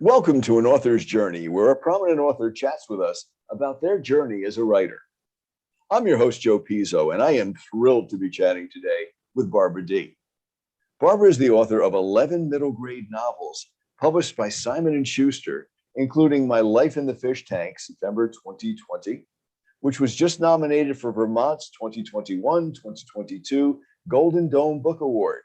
Welcome to An Author's Journey, where a prominent author chats with us about their journey as a writer. I'm your host, Joe Pizzo, and I am thrilled to be chatting today with Barbara D. Barbara is the author of 11 middle grade novels published by Simon & Schuster, including My Life in the Fish Tank, September 2020, which was just nominated for Vermont's 2021-2022 Golden Dome Book Award.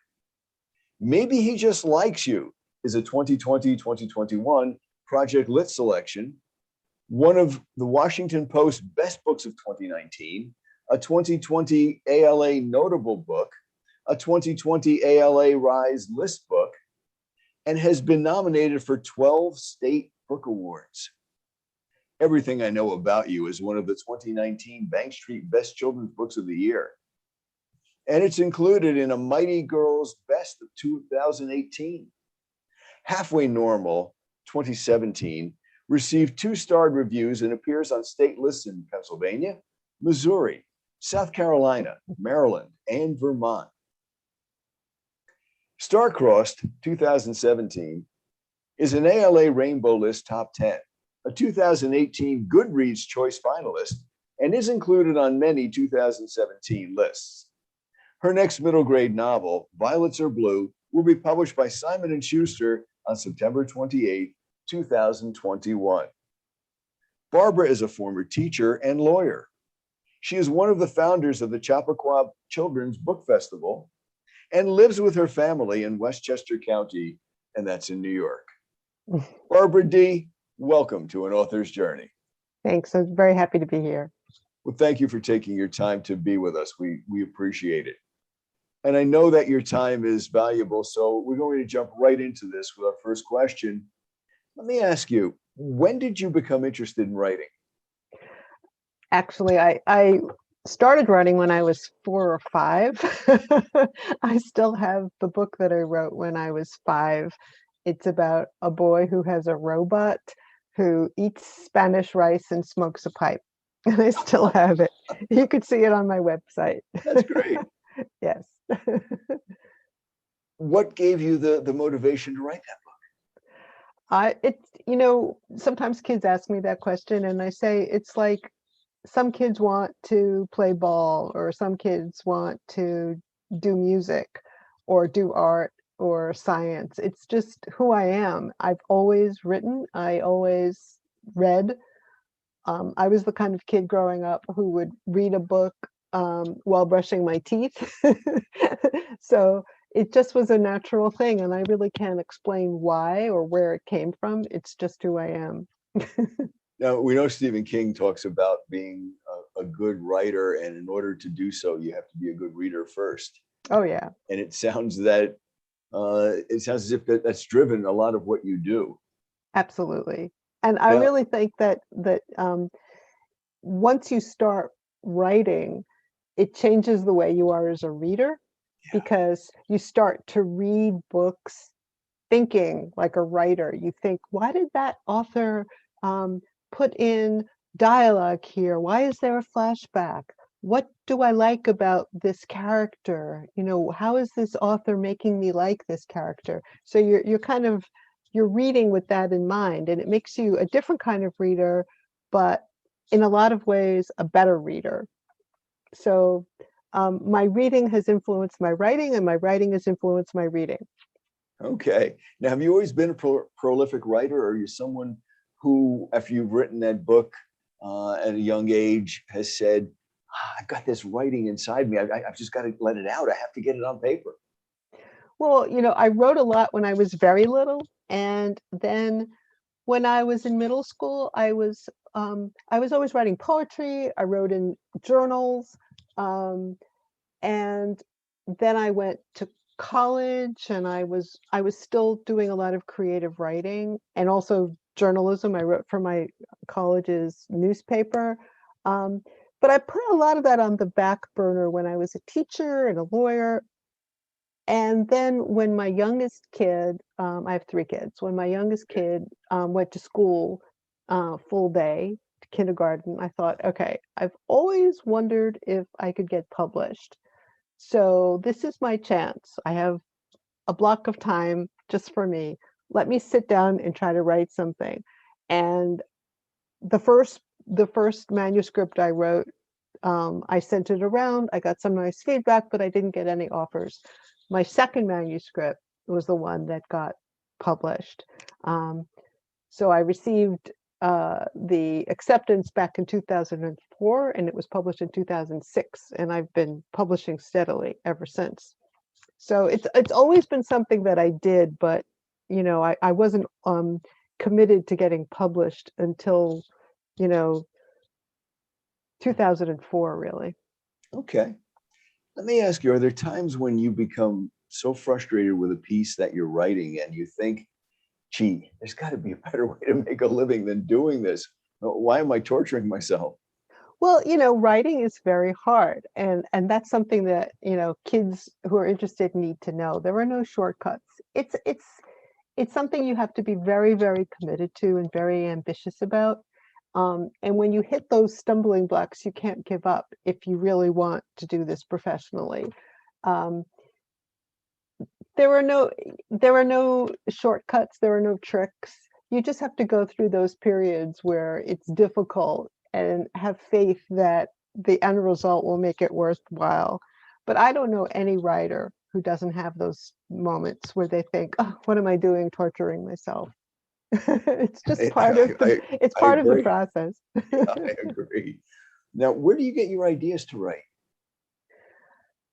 Maybe He Just Likes You is a 2020-2021 Project Lit selection, one of the Washington Post Best Books of 2019, a 2020 ALA Notable Book, a 2020 ALA Rise List Book, and has been nominated for 12 state book awards. Everything I Know About You is one of the 2019 Bank Street Best Children's Books of the Year. And it's included in a Mighty Girls Best of 2018. Halfway Normal, 2017, received 2-starred reviews and appears on state lists in Pennsylvania, Missouri, South Carolina, Maryland, and Vermont. Starcrossed, 2017, is an ALA Rainbow List Top 10, a 2018 Goodreads Choice finalist, and is included on many 2017 lists. Her next middle grade novel, Violets Are Blue, will be published by Simon & Schuster on September 28, 2021. Barbara is a former teacher and lawyer. She is one of the founders of the Chappaqua Children's Book Festival and lives with her family in Westchester County, and that's in New York. Barbara D., welcome to An Author's Journey. Thanks. I'm very happy to be here. Well, thank you for taking your time to be with us. We appreciate it. And I know that your time is valuable, so we're going to jump right into this with our first question. Let me ask you, when did you become interested in writing? Actually, I started writing when I was 4 or 5. I still have the book that I wrote when I was 5. It's about a boy who has a robot who eats Spanish rice and smokes a pipe. And I still have it. You could see it on my website. That's great. Yes. What gave you the motivation to write that book? Sometimes kids ask me that question and I say, it's like some kids want to play ball, or some kids want to do music or do art or science. It's just who I am. I've always written. I always read. I was the kind of kid growing up who would read a book while brushing my teeth. So it just was a natural thing, and I really can't explain why or where it came from. It's just who I am. Now, we know Stephen King talks about being a good writer, and in order to do so, you have to be a good reader first. Oh, yeah. And it sounds as if that's driven a lot of what you do. Absolutely. And I really think that once you start writing, it changes the way you are as a reader, because you start to read books thinking like a writer. You think, why did that author put in dialogue here? Why is there a flashback? What do I like about this character? How is this author making me like this character? So you're reading with that in mind, and it makes you a different kind of reader, but in a lot of ways, a better reader. So my reading has influenced my writing, and my writing has influenced my reading. Okay. Now, have you always been a prolific writer, or are you someone who, after you've written that book at a young age, has said, I've got this writing inside me. I've just got to let it out. I have to get it on paper. Well, I wrote a lot when I was very little. And then when I was in middle school, I was always writing poetry. I wrote in journals. And then I went to college, and I was still doing a lot of creative writing and also journalism. I wrote for my college's newspaper. But I put a lot of that on the back burner when I was a teacher and a lawyer. And then when my youngest kid, I have 3 kids, when my youngest kid went to school full day, to kindergarten, I thought, okay, I've always wondered if I could get published. So this is my chance. I have a block of time just for me. let me sit down and try to write something. And the first manuscript I wrote, I sent it around. I got some nice feedback, but I didn't get any offers. My second manuscript was the one that got published. So I received the acceptance back in 2004, and it was published in 2006, and I've been publishing steadily ever since. So it's always been something that I did, but I wasn't committed to getting published until you know 2004, really. Okay. Let me ask you, are there times when you become so frustrated with a piece that you're writing and you think, gee, there's got to be a better way to make a living than doing this? Why am I torturing myself? Well, writing is very hard, and that's something that, kids who are interested need to know. There are no shortcuts. It's something you have to be very, very committed to and very ambitious about. And when you hit those stumbling blocks, you can't give up if you really want to do this professionally. Um, there are no shortcuts, there are no tricks. You just have to go through those periods where it's difficult and have faith that the end result will make it worthwhile. But I don't know any writer who doesn't have those moments where they think, oh, what am I doing torturing myself? It's just I, part of the I, it's I part of the agree. process. I agree. Now, where do you get your ideas to write?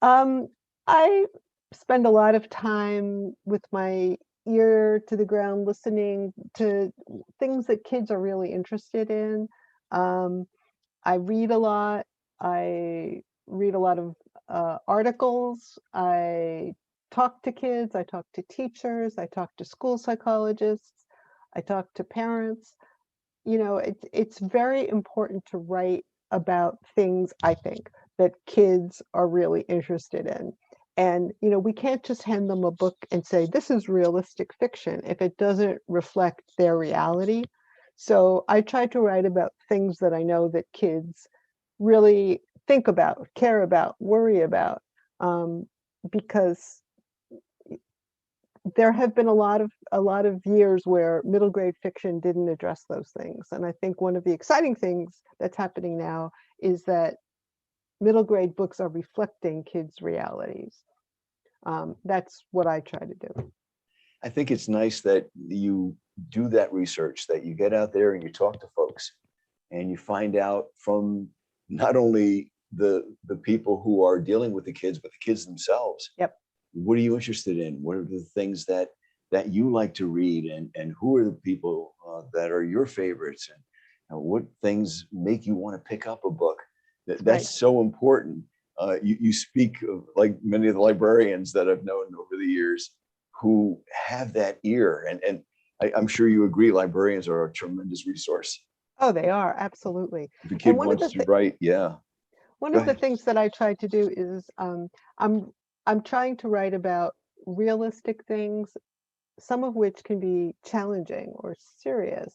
Um, I spend a lot of time with my ear to the ground, listening to things that kids are really interested in. Um, I read a lot. I read a lot of articles. I talk to kids. I talk to teachers. I talk to school psychologists. I talk to parents. It's very important to write about things, I think, that kids are really interested in. And, we can't just hand them a book and say, this is realistic fiction if it doesn't reflect their reality. So I try to write about things that I know that kids really think about, care about, worry about, because there have been a lot of years where middle grade fiction didn't address those things. And I think one of the exciting things that's happening now is that middle grade books are reflecting kids' realities. That's what I try to do. I think it's nice that you do that research, that you get out there and you talk to folks and you find out from not only the people who are dealing with the kids, but the kids themselves. Yep. What are you interested in? What are the things that you like to read, and who are the people that are your favorites, and what things make you want to pick up a book? Right. That's so important. You speak of, like many of the librarians that I've known over the years, who have that ear, and I'm sure you agree, librarians are a tremendous resource. Oh, they are, absolutely. If a And kid wants to th write, yeah, one go of the ahead. things that I try to do is, I'm I'm trying to write about realistic things, some of which can be challenging or serious,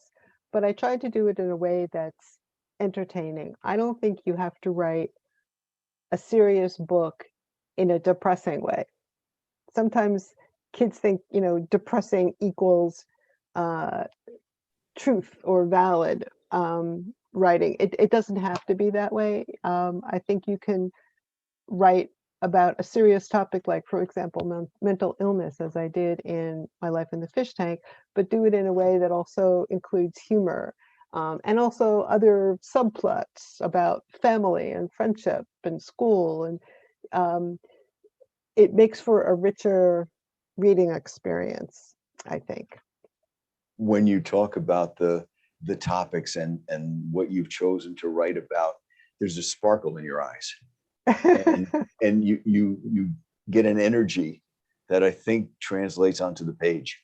but I try to do it in a way that's entertaining. I don't think you have to write a serious book in a depressing way. Sometimes kids think, depressing equals uh, truth or valid writing. It doesn't have to be that way. I think you can write about a serious topic, like, for example, mental illness, as I did in My Life in the Fish Tank, but do it in a way that also includes humor, and also other subplots about family and friendship and school. And um, it makes for a richer reading experience, I think. When you talk about the topics and what you've chosen to write about, there's a sparkle in your eyes, and you get an energy that I think translates onto the page,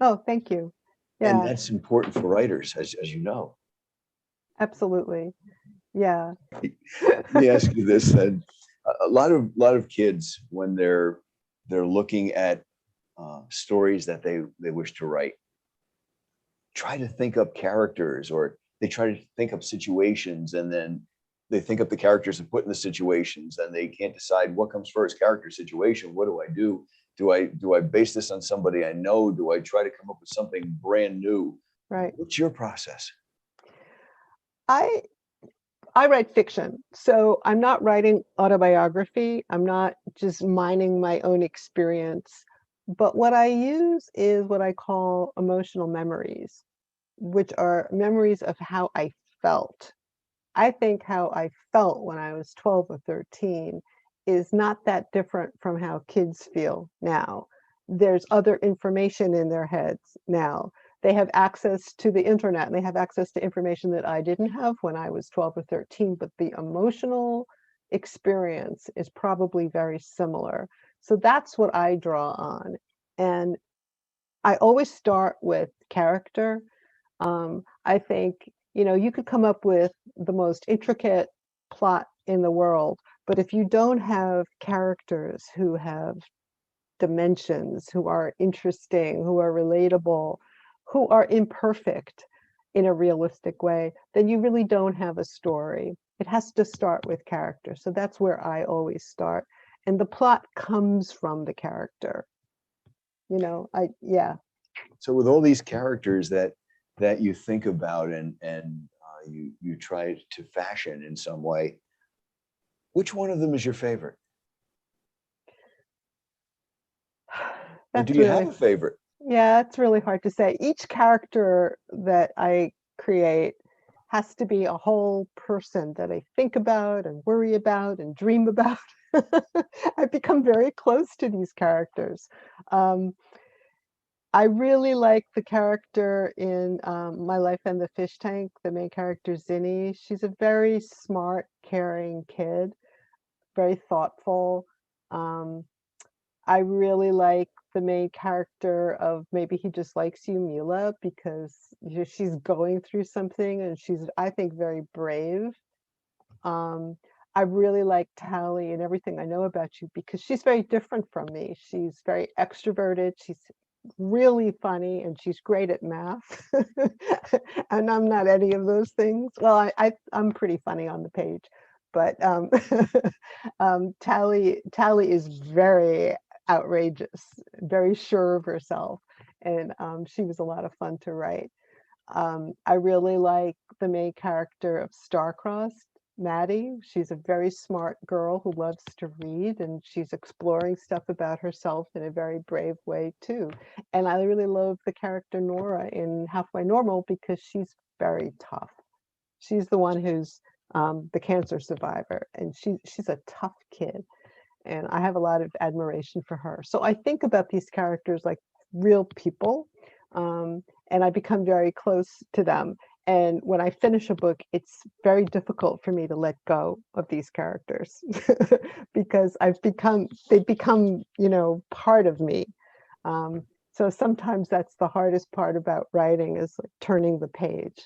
Oh, thank you. and Yeah, that's important for writers, as you know. absolutely. Yeah. Let me ask you this then: a lot of kids, when they're looking at stories that they wish to write, try to think up characters, or they try to think up situations, and then they think up the characters and put in the situations, and they can't decide what comes first, character, situation. What do I do? Do I base this on somebody I know? Do I try to come up with something brand new? Right. What's your process? I I write fiction, so I'm not writing autobiography. I'm not just mining my own experience. But what I use is what I call emotional memories, which are memories of how I felt. I think how I felt when I was 12 or 13 is not that different from how kids feel now. There's other information in their heads now. They have access to the internet and they have access to information that I didn't have when I was 12 or 13, but the emotional experience is probably very similar. So that's what I draw on. And I always start with character. I think, you could come up with the most intricate plot in the world, but if you don't have characters who have dimensions, who are interesting, who are relatable, who are imperfect in a realistic way, then you really don't have a story. It has to start with character. So that's where I always start. And the plot comes from the character. Yeah. So with all these characters that you think about and you try to fashion in some way, which one of them is your favorite? Or do That's you have really, a favorite? yeah, it's really hard to say. Each character that I create has to be a whole person that I think about and worry about and dream about. I've become very close to these characters. Um, I really like the character in My Life and the Fish Tank, the main character, Zinni. She's a very smart, caring kid, very thoughtful. Um, I really like the main character of Maybe He Just Likes You, Mila, because she's going through something and she's, I think, very brave. Um, I really like Tally and Everything I Know About You because she's very different from me. She's very extroverted. She's really funny and she's great at math. And I'm not any of those things. Well, I'm pretty funny on the page, but Tally is very outrageous, very sure of herself, and she was a lot of fun to write. I really like the main character of Starcrossed, Maddie. She's a very smart girl who loves to read and she's exploring stuff about herself in a very brave way too. And I really love the character Nora in Halfway Normal because she's very tough. She's the one who's the cancer survivor and she's a tough kid. And I have a lot of admiration for her. So I think about these characters like real people, and I become very close to them. And when I finish a book, it's very difficult for me to let go of these characters because they become, part of me. So sometimes that's the hardest part about writing is like turning the page,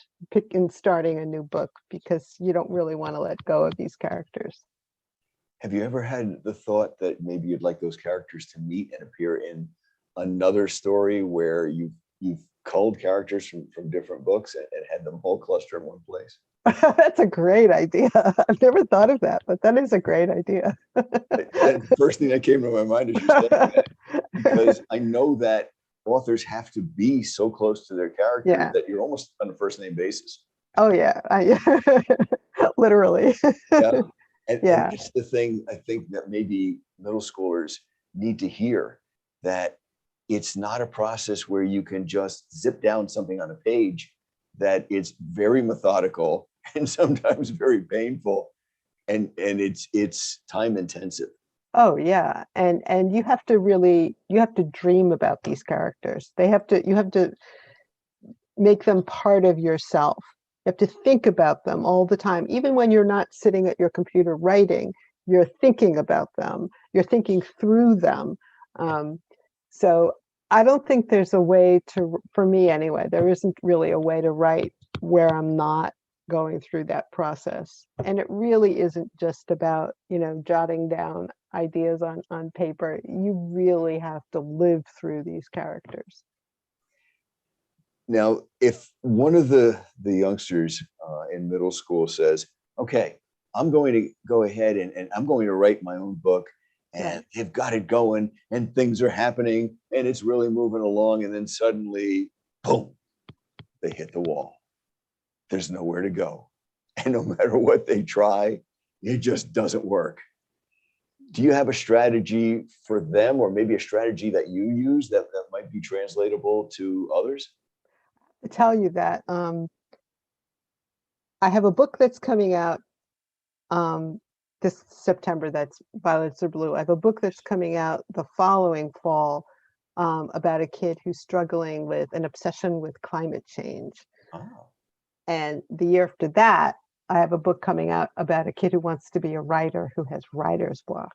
and starting a new book because you don't really want to let go of these characters. Have you ever had the thought that maybe you'd like those characters to meet and appear in another story where you've culled characters from different books and had them all cluster in one place? That's a great idea. I've never thought of that, but that is a great idea. The first thing that came to my mind is you saying that, because I know that authors have to be so close to their characters Yeah. that you're almost on a first name basis. Oh yeah. Literally. Yeah. And Yeah. that's the thing I think that maybe middle schoolers need to hear, that it's not a process where you can just zip down something on a page, that it's very methodical and sometimes very painful, and it's time intensive. Oh yeah. And you have to dream about these characters. You have to make them part of yourself. You have to think about them all the time. Even when you're not sitting at your computer writing, you're thinking about them. You're thinking through them. Um, so I don't think there's a way for me anyway, there isn't really a way to write where I'm not going through that process. And it really isn't just about, jotting down ideas on paper. You really have to live through these characters. Now, if one of the youngsters in middle school says, "Okay, I'm going to go ahead and I'm going to write my own book, and Right. they've got it going and things are happening and it's really moving along. And then suddenly, boom, they hit the wall. There's nowhere to go. And no matter what they try, it just doesn't work. Do you have a strategy for them, or maybe a strategy that you use that might be translatable to others? To tell you that I have a book that's coming out um, this September. That's Violets Are Blue. I have a book that's coming out the following fall about a kid who's struggling with an obsession with climate change. Oh, And the year after that, I have a book coming out about a kid who wants to be a writer who has writer's block.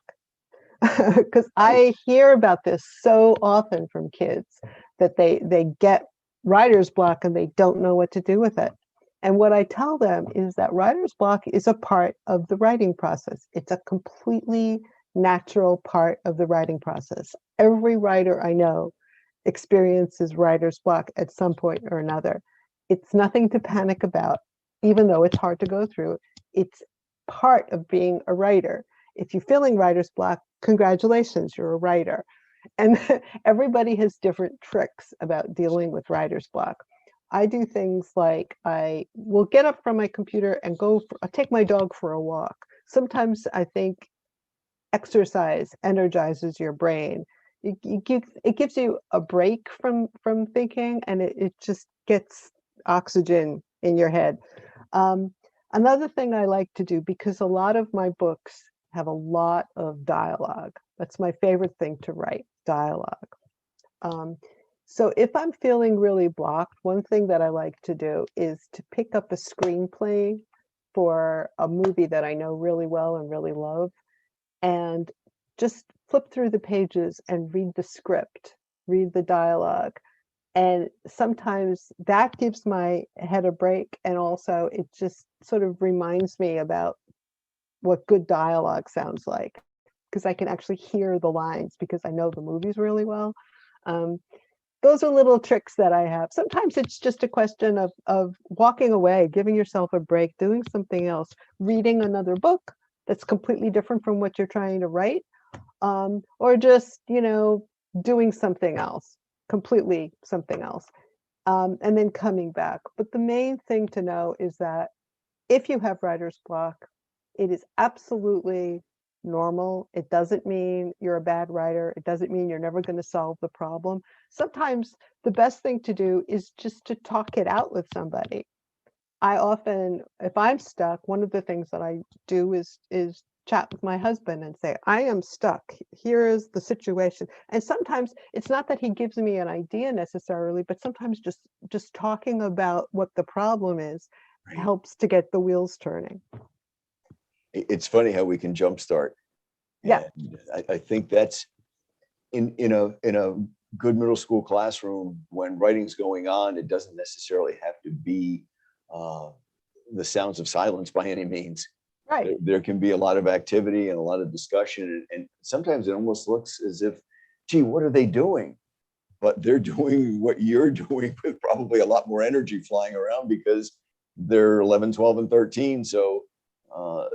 Because I nice. hear about this so often from kids that they get writer's block and they don't know what to do with it. And what I tell them is that writer's block is a part of the writing process. It's a completely natural part of the writing process. Every writer I know experiences writer's block at some point or another. It's nothing to panic about, even though it's hard to go through. It's part of being a writer. If you're feeling writer's block, congratulations, you're a writer. And everybody has different tricks about dealing with writer's block. I do things like I will get up from my computer and take my dog for a walk. Sometimes I think exercise energizes your brain. It gives you a break from thinking, and it just gets oxygen in your head. Um, Another thing I like to do, because a lot of my books have a lot of dialogue. That's my favorite thing to write, dialogue. Um, so if I'm feeling really blocked, one thing that I like to do is to pick up a screenplay for a movie that I know really well and really love, and just flip through the pages and read the script, read the dialogue. And sometimes that gives my head a break. And also, it just sort of reminds me about what good dialogue sounds like, because I can actually hear the lines because I know the movies really well. Um, those are little tricks that I have. Sometimes it's just a question of walking away, giving yourself a break, doing something else, reading another book that's completely different from what you're trying to write, or just, doing something else, completely something else, and then coming back. But the main thing to know is that if you have writer's block, it is absolutely normal. It doesn't mean you're a bad writer. It doesn't mean you're never going to solve the problem. Sometimes the best thing to do is just to talk it out with somebody. I often, if I'm stuck, one of the things that I do is chat with my husband and say, I am stuck. Here is the situation. And sometimes it's not that he gives me an idea necessarily, but sometimes just talking about what the problem is Right. helps to get the wheels turning. It's funny how we can jumpstart. Yeah, And I think that's in a good middle school classroom when writing's going on. It doesn't necessarily have to be uh, the sounds of silence by any means. right. There can be a lot of activity and a lot of discussion, and sometimes it almost looks as if, gee, what are they doing? But they're doing what you're doing with probably a lot more energy flying around because they're 11, 12, and 13. So uh,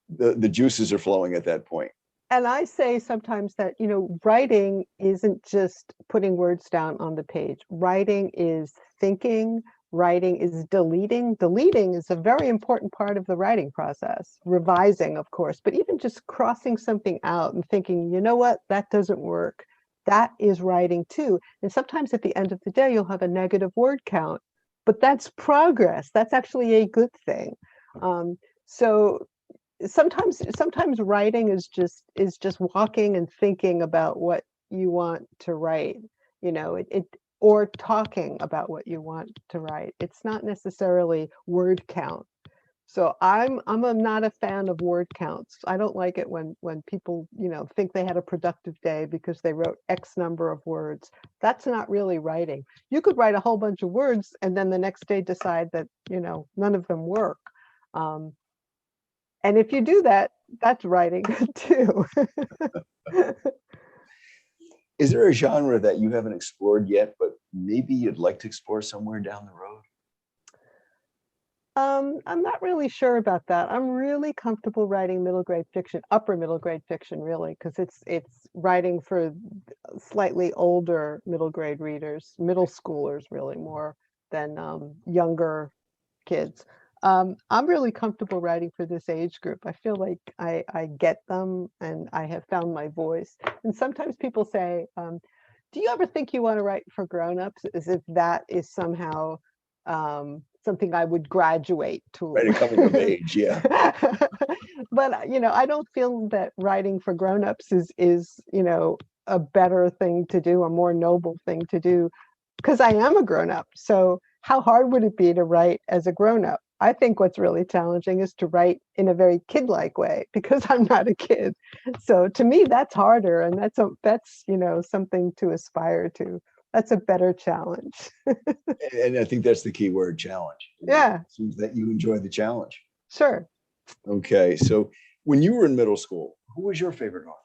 the juices are flowing at that point. And I say sometimes that, writing isn't just putting words down on the page. Writing is thinking, writing is deleting. Deleting is a very important part of the writing process. Revising, of course, but even just crossing something out and thinking, you know what, that doesn't work. That is writing too. And sometimes at the end of the day, you'll have a negative word count, but that's progress. That's actually a good thing. So sometimes writing is just walking and thinking about what you want to write, it or talking about what you want to write. It's not necessarily word count. So not a fan of word counts. I don't like it when people, think they had a productive day because they wrote X number of words. That's not really writing. You could write a whole bunch of words and then the next day decide that, none of them work. um, and if you do that, that's writing too. Is there a genre that you haven't explored yet, but maybe you'd like to explore somewhere down the road? I'm not really sure about that. I'm really comfortable writing middle grade fiction, upper middle grade fiction, really, because it's writing for slightly older middle grade readers, middle schoolers, really more than younger kids. I'm really comfortable writing for this age group. I feel like I get them and I have found my voice. And sometimes people say, do you ever think you want to write for grown-ups? As if that is somehow something I would graduate to. Right, coming of age, yeah. But I don't feel that writing for grown-ups is a better thing to do, a more noble thing to do, because I am a grown-up. So how hard would it be to write as a grown-up? I think what's really challenging is to write in a very kid-like way because I'm not a kid. So to me, that's harder, and that's something to aspire to. That's a better challenge. And I think that's the key word, challenge. Yeah, It seems that you enjoy the challenge. sure. Okay, so when you were in middle school, who was your favorite author?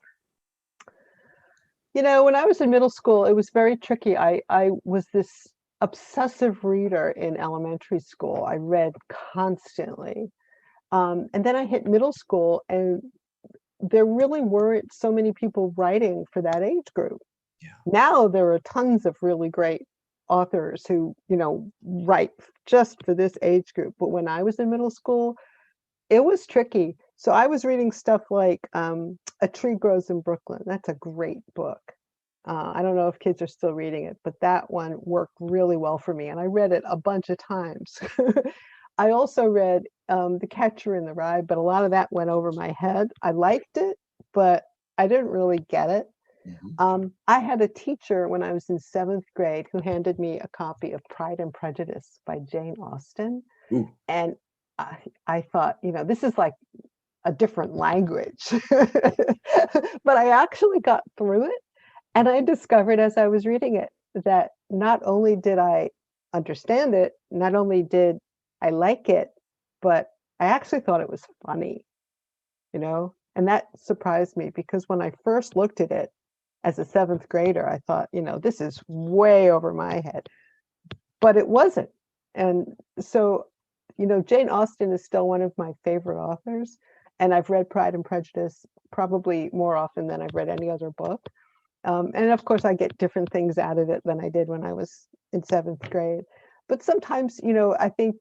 When I was in middle school, it was very tricky. I was this obsessive reader in elementary school. I read constantly. And then I hit middle school, and there really weren't so many people writing for that age group. Yeah. Now there are tons of really great authors who, write just for this age group. But when I was in middle school, it was tricky. So I was reading stuff like A Tree Grows in Brooklyn. That's a great book. I don't know if kids are still reading it, but that one worked really well for me. And I read it a bunch of times. I also read The Catcher in the Rye, but a lot of that went over my head. I liked it, but I didn't really get it. I had a teacher when I was in 7th grade who handed me a copy of Pride and Prejudice by Jane Austen. Ooh. And I thought, this is like a different language. But I actually got through it. And I discovered as I was reading it that not only did I understand it, not only did I like it, but I actually thought it was funny, and that surprised me because when I first looked at it as a 7th grader, I thought, this is way over my head, but it wasn't. And so, Jane Austen is still one of my favorite authors, and I've read Pride and Prejudice probably more often than I've read any other book. And of course, I get different things out of it than I did when I was in 7th grade. But sometimes, I think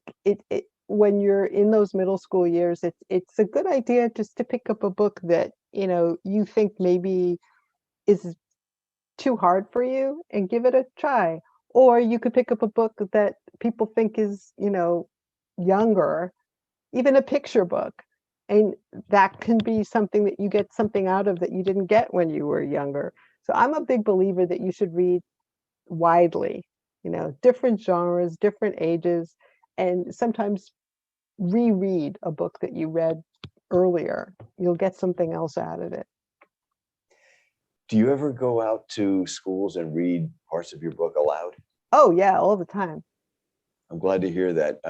when you're in those middle school years, it's a good idea just to pick up a book that, you think maybe is too hard for you and give it a try. Or you could pick up a book that people think is, younger, even a picture book. And that can be something that you get something out of that you didn't get when you were younger. So I'm a big believer that you should read widely, different genres, different ages, and sometimes reread a book that you read earlier. You'll get something else out of it. Do you ever go out to schools and read parts of your book aloud? Oh yeah, all the time. I'm glad to hear that.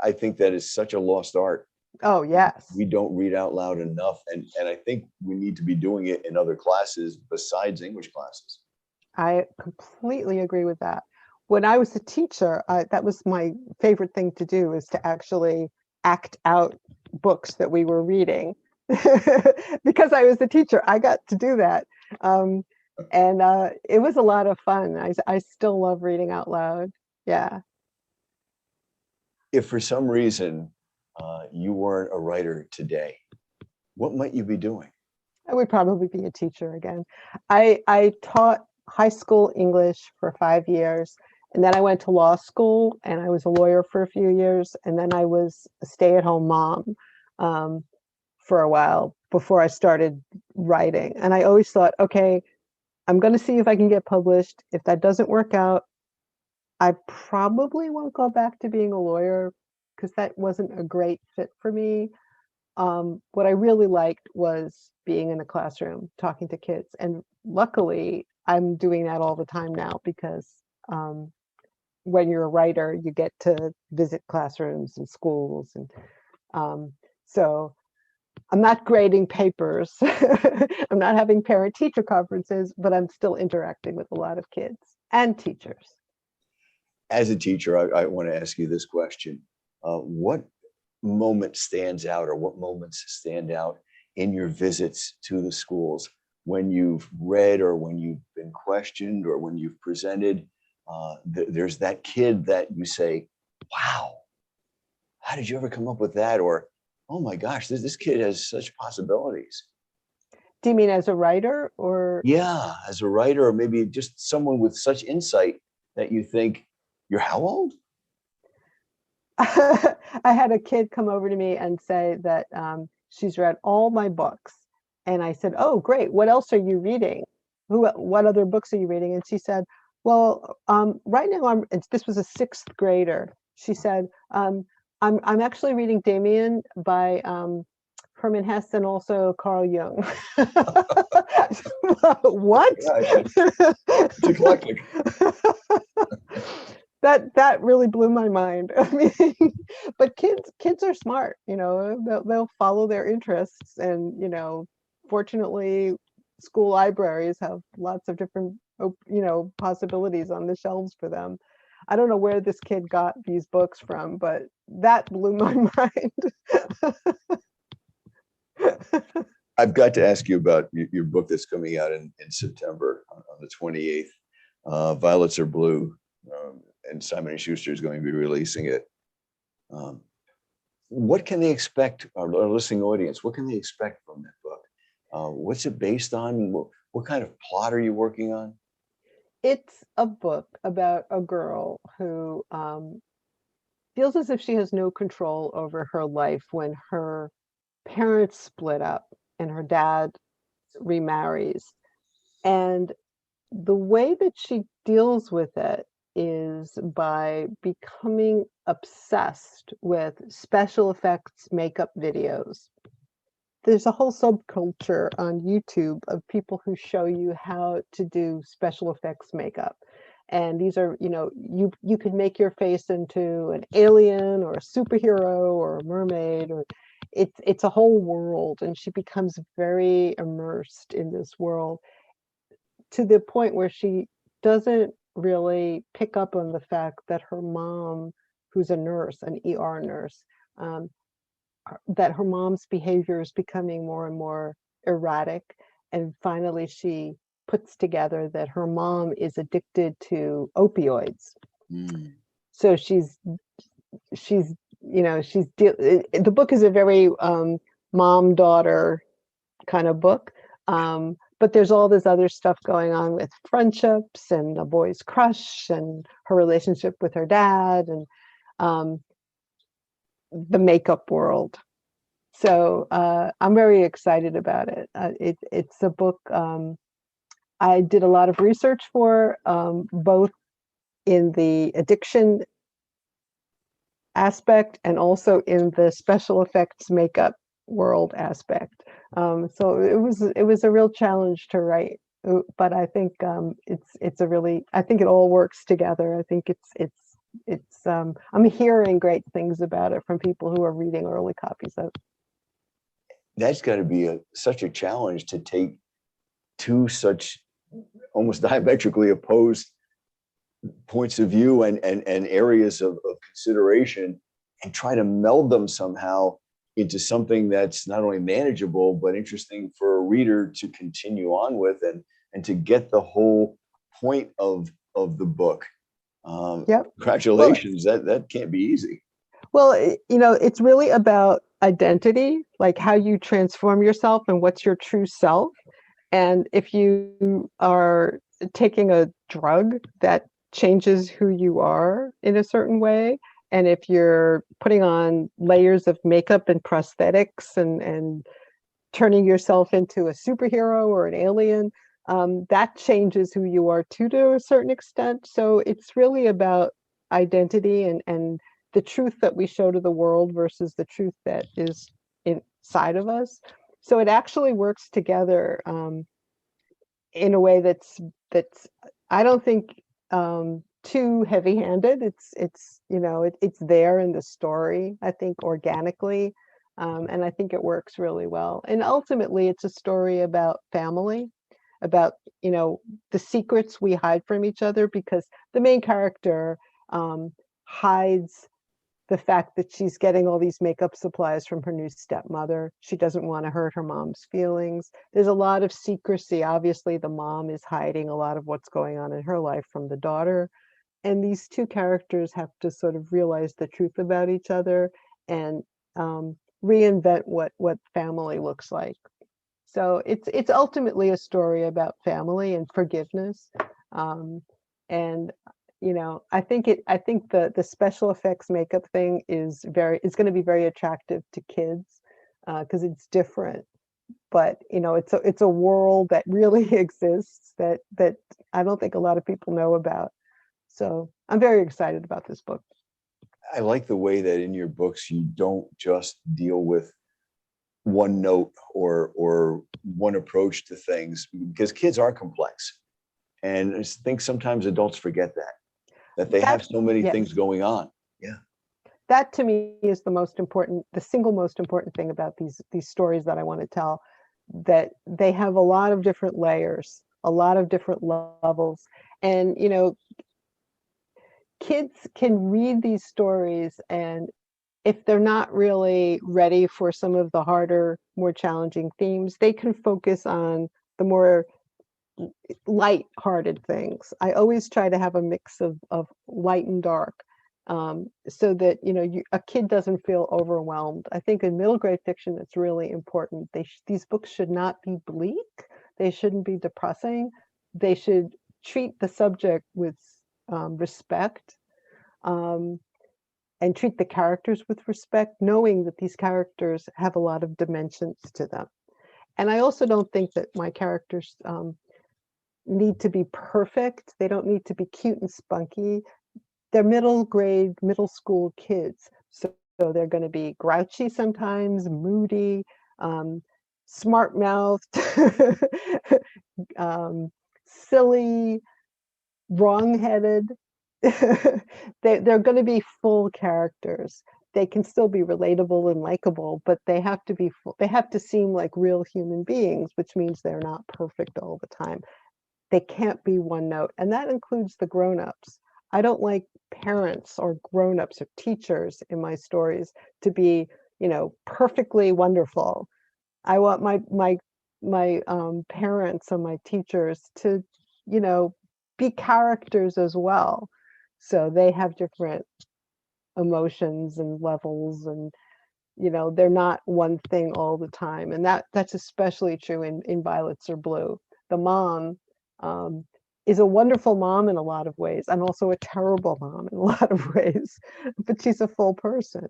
I think that is such a lost art. Oh yes. We don't read out loud enough. And I think we need to be doing it in other classes besides English classes. I completely agree with that. When I was a teacher, that was my favorite thing to do, is to actually act out books that we were reading. Because I was a teacher, I got to do that. And it was a lot of fun. I still love reading out loud. Yeah. If for some reason you weren't a writer today, what might you be doing? I would probably be a teacher again. I taught high school English for 5 years, and then I went to law school, and I was a lawyer for a few years, and then I was a stay-at-home mom for a while before I started writing. And I always thought, okay, I'm going to see if I can get published. If that doesn't work out, I probably won't go back to being a lawyer because that wasn't a great fit for me. What I really liked was being in the classroom, talking to kids. And luckily, I'm doing that all the time now because when you're a writer, you get to visit classrooms and schools. And so I'm not grading papers. I'm not having parent-teacher conferences, but I'm still interacting with a lot of kids and teachers. As a teacher, I want to ask you this question. What moment stands out, or what moments stand out in your visits to the schools when you've read, or when you've been questioned, or when you've presented? There's that kid that you say, wow, how did you ever come up with that? Or, oh my gosh, this kid has such possibilities. Do you mean as a writer or? Yeah, as a writer, or maybe just someone with such insight that you think, you're how old? I had a kid come over to me and say that she's read all my books. And I said, "Oh, great. What else are you reading? What other books are you reading?" And she said, "Well, right now this was a sixth grader. She said, I'm actually reading Damien by Herman Hesse and also Carl Jung." What? Yeah, it's eclectic. That really blew my mind. I mean, but kids are smart, they'll follow their interests, and fortunately school libraries have lots of different possibilities on the shelves for them. I don't know where this kid got these books from, but that blew my mind. I've got to ask you about your book that's coming out in September on the 28th. Violets Are Blue, and Simon & Schuster is going to be releasing it. What can they expect, our listening audience, what can they expect from that book? What's it based on? What kind of plot are you working on? It's a book about a girl who feels as if she has no control over her life when her parents split up and her dad remarries. And the way that she deals with it is by becoming obsessed with special effects makeup videos. There's a whole subculture on YouTube of people who show you how to do special effects makeup. And these are, you could make your face into an alien or a superhero or a mermaid, or it's a whole world, and she becomes very immersed in this world to the point where she doesn't really pick up on the fact that her mom, who's a nurse, an ER nurse, that her mom's behavior is becoming more and more erratic. And finally, she puts together that her mom is addicted to opioids. Mm. So the book is a very mom-daughter kind of book. But there's all this other stuff going on with friendships and a boy's crush and her relationship with her dad, and the makeup world. So I'm very excited about it. It's a book I did a lot of research for, both in the addiction aspect and also in the special effects makeup world aspect. So it was a real challenge to write, but I think I think it all works together. I think I'm hearing great things about it from people who are reading early copies of it. That's got to be such a challenge to take two such almost diametrically opposed points of view and areas of consideration, and try to meld them somehow into something that's not only manageable but interesting for a reader to continue on with, and to get the whole point of the book. Yep. Congratulations. Well, that can't be easy. Well, it's really about identity, like how you transform yourself and what's your true self. And if you are taking a drug that changes who you are in a certain way, and if you're putting on layers of makeup and prosthetics and turning yourself into a superhero or an alien, that changes who you are too, to a certain extent. So it's really about identity and the truth that we show to the world versus the truth that is inside of us. So it actually works together in a way that's I don't think too heavy-handed. It's there in the story, I think, organically, and I think it works really well. And ultimately, it's a story about family, about the secrets we hide from each other, because the main character hides the fact that she's getting all these makeup supplies from her new stepmother. She doesn't want to hurt her mom's feelings. There's a lot of secrecy. Obviously, the mom is hiding a lot of what's going on in her life from the daughter. And these two characters have to sort of realize the truth about each other and reinvent what family looks like. So it's ultimately a story about family and forgiveness. And I think the special effects makeup thing is going to be very attractive to kids because it's different. But it's a world that really exists that I don't think a lot of people know about. So I'm very excited about this book. I like the way that in your books you don't just deal with one note or one approach to things, because kids are complex. And I think sometimes adults forget that they have so many things going on. Yeah. That to me is the single most important thing about these stories that I want to tell, that they have a lot of different layers, a lot of different levels. And, kids can read these stories, and if they're not really ready for some of the harder, more challenging themes, they can focus on the more light-hearted things. I always try to have a mix of light and dark, so that a kid doesn't feel overwhelmed. I think in middle grade fiction, it's really important. These books should not be bleak. They shouldn't be depressing. They should treat the subject with respect, and treat the characters with respect, knowing that these characters have a lot of dimensions to them. And I also don't think that my characters need to be perfect. They don't need to be cute and spunky. They're middle school kids. So they're going to be grouchy sometimes, moody, smart-mouthed, silly, wrong-headed. They're going to be full characters. They can still be relatable and likable, but they have to be full. They have to seem like real human beings, which means they're not perfect all the time. They can't be one note, and that includes the grown-ups. I don't like parents or grown-ups or teachers in my stories to be, perfectly wonderful. I want my parents and my teachers to, be characters as well. So they have different emotions and levels, and they're not one thing all the time. And that's especially true in Violets Are Blue. The mom is a wonderful mom in a lot of ways, and also a terrible mom in a lot of ways, but she's a full person.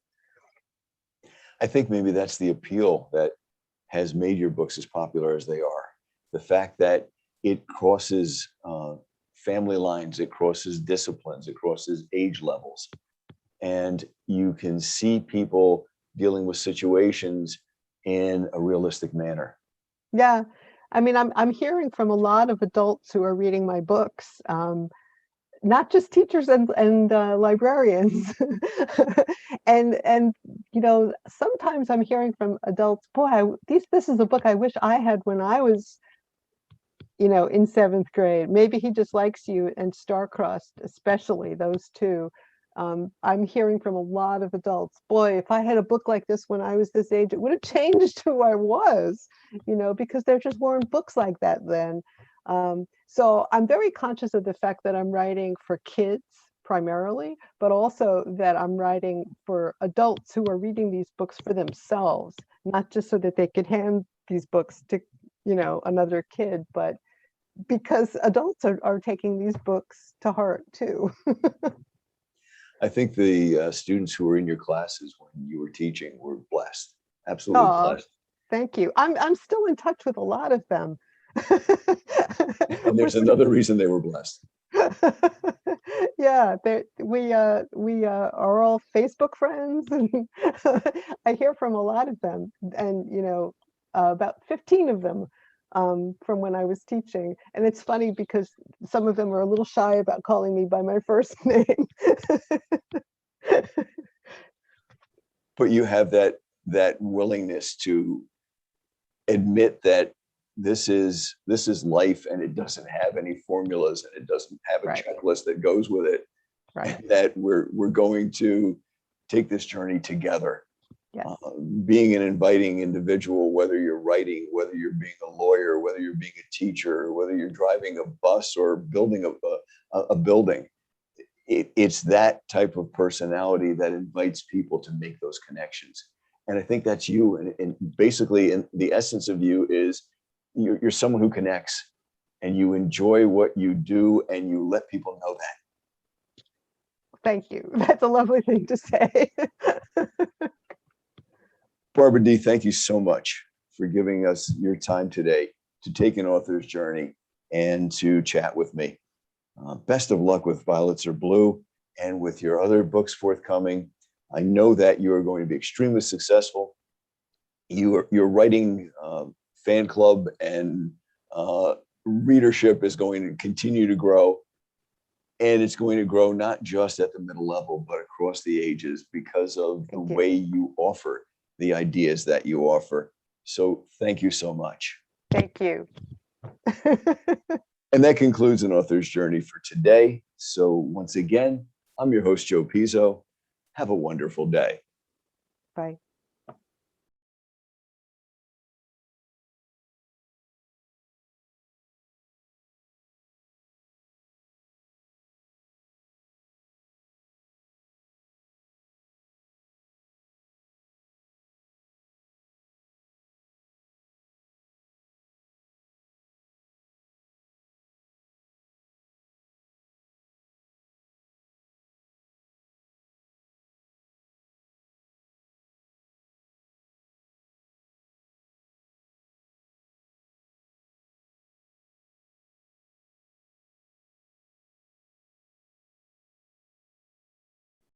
I think maybe that's the appeal that has made your books as popular as they are. The fact that it crosses family lines, it crosses disciplines, it crosses age levels. And you can see people dealing with situations in a realistic manner. Yeah. I mean, I'm hearing from a lot of adults who are reading my books, not just teachers and librarians. and sometimes I'm hearing from adults, boy, this is a book I wish I had when I was in 7th grade. Maybe he just likes you and Star-Crossed, especially those two. I'm hearing from a lot of adults, boy, if I had a book like this when I was this age, it would have changed who I was, because there just weren't books like that then. So I'm very conscious of the fact that I'm writing for kids primarily, but also that I'm writing for adults who are reading these books for themselves, not just so that they could hand these books to, another kid, but because adults are taking these books to heart too. I think the students who were in your classes when you were teaching were blessed, absolutely blessed. Thank you. I'm still in touch with a lot of them. And there's another reason they were blessed. Yeah, we are all Facebook friends, and I hear from a lot of them, and about 15 of them from when I was teaching. And it's funny because some of them are a little shy about calling me by my first name. But you have that willingness to admit that this is life, and it doesn't have any formulas, and it doesn't have a checklist that goes with it. Right. And that we're going to take this journey together. Yes. Being an inviting individual, whether you're writing, whether you're being a lawyer, whether you're being a teacher, whether you're driving a bus or building a building, it's that type of personality that invites people to make those connections. And I think that's you. And basically, in the essence of you is you're someone who connects and you enjoy what you do and you let people know that. Thank you. That's a lovely thing to say. Barbara D., thank you so much for giving us your time today to take an author's journey and to chat with me. Best of luck with Violets Are Blue and with your other books forthcoming. I know that you are going to be extremely successful. Your writing fan club and readership is going to continue to grow. And it's going to grow not just at the middle level, but across the ages because of the way you offer the ideas that you offer. So thank you so much. Thank you. And that concludes an author's journey for today. So once again, I'm your host, Joe Pizzo. Have a wonderful day. Bye.